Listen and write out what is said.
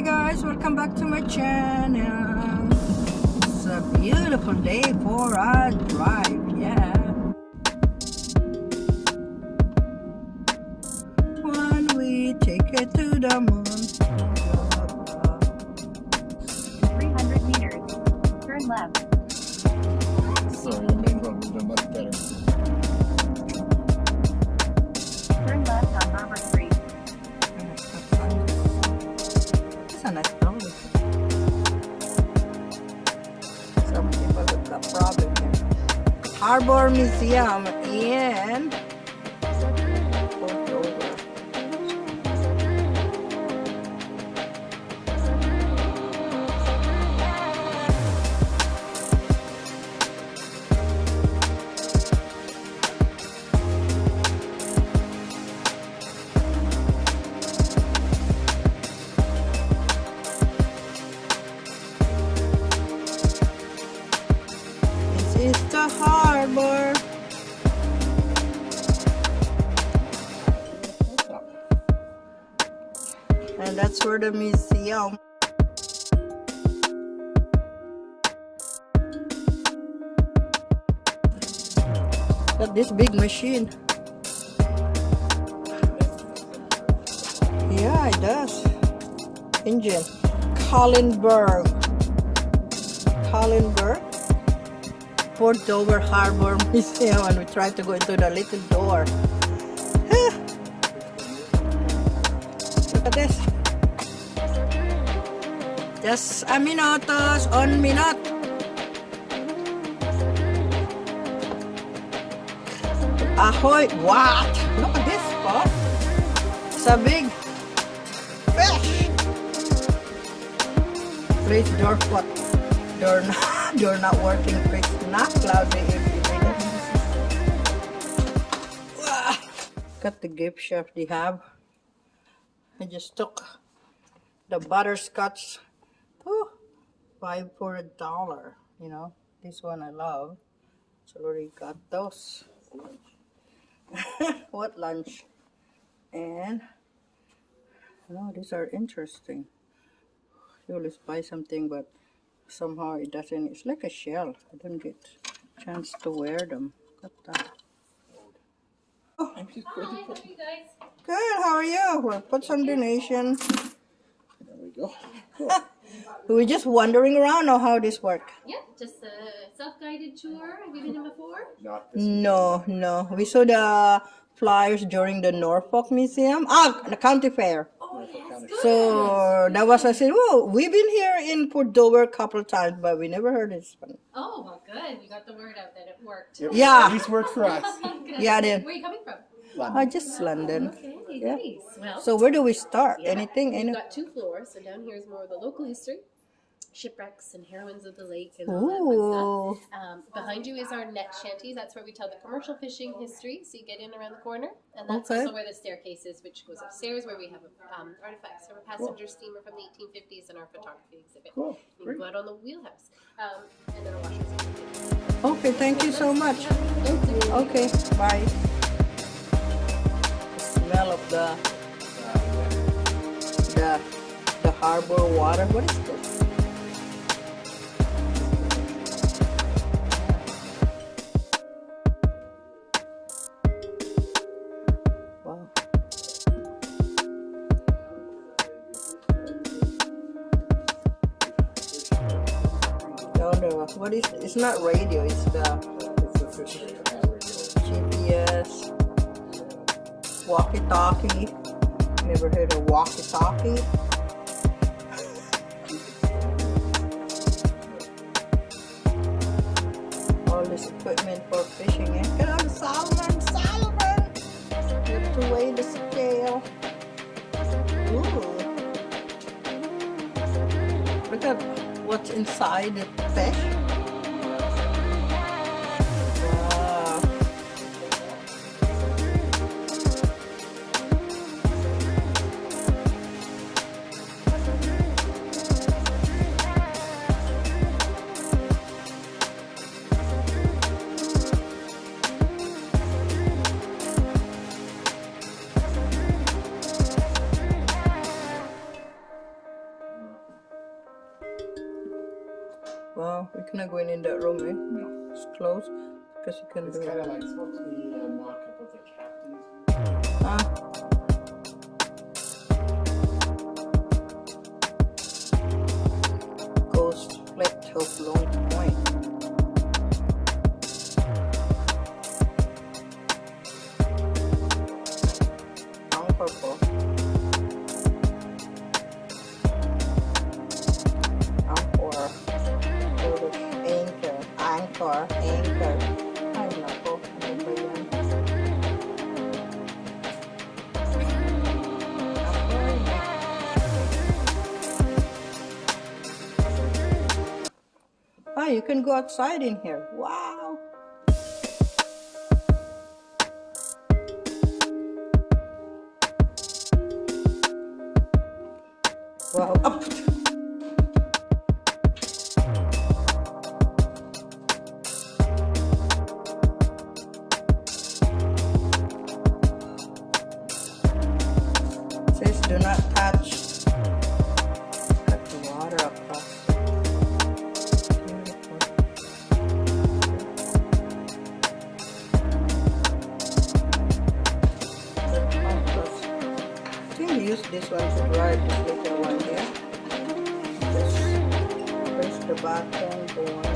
Hi guys, welcome back to my channel. It's a beautiful day for a drive, yeah. When we take it to the moon. 300 meters. Turn left. Sorry, the main road would have been much better. Turn left on Harbour Street. It's a nice building. Some people have got problem here. Harbour Museum in Port Dover. This is the harbor. And that's where the museum. Got this big machine. Yeah, it does. Engine. Collinberg. Port Dover Harbour Museum, and we tried to go into the little door. Look at this. Just a minutos, on minute. Ahoy! What? Look at this, Paul. It's a big fish. Please, door what? Door not working. Please, not cloudy. Got the gift shop they have. I just took the butterscotch. Oh, $5 for $1. You know, this one I love. So already got those. What lunch? And oh, these are interesting. You always buy something, but somehow it doesn't. It's like a shell. I don't get a chance to wear them. Look at that. Oh, I'm just Hi, how are you guys? good. How are you? We'll put some donation. There we go. We're just wandering around on how this works. Yep, just a self-guided tour. Have you been in before? Not this No. We saw the flyers during the Norfolk Museum. Ah, the county fair. Oh, yes, good. So that was, I said, oh, we've been here in Port Dover a couple times, but we never heard this one. Oh, well, good. You got the word out that it worked. It Yeah. At least worked for us. Good. Yeah, I did. Where are you coming from? London. Just London. Okay, Yeah. nice. Well, So where do we start? yeah, Anything? We've got 2 floors. So down here is more of the local history, shipwrecks and heroines of the lake and all that Ooh. good stuff. Behind you is our net shanty. That's where we tell the commercial fishing history. So you get in around the corner, and that's Okay. also where the staircase is, which goes upstairs, where we have artifacts from a passenger steamer from the 1850s and our photography exhibit. Cool. You Great. can go out on the wheelhouse, and then our washers. Okay, thank you so much. Okay, bye. The smell of the harbor water. What is this? Wow. No, what is it's not radio, it's the It's a fishing GPS, walkie-talkie. Never heard of walkie-talkie? All this equipment for fishing. And look at the salmon! You have to weigh the scale. Ooh. Look at what's inside the fish. Wow. Wow, we cannot go in that room, eh? No. It's closed because you can It's do kind it. of like supposed to be a mock-up of the captain's. Ah. Ghost Flat of Long Point. Anchor. Anchor. Ay, nako. Ano ba yan? Ah, you can go outside in here. Wow. Wow. Up. Says do not touch. Cut the water across. Beautiful. I think we use this one to drive this little one here. Just press the button, go on.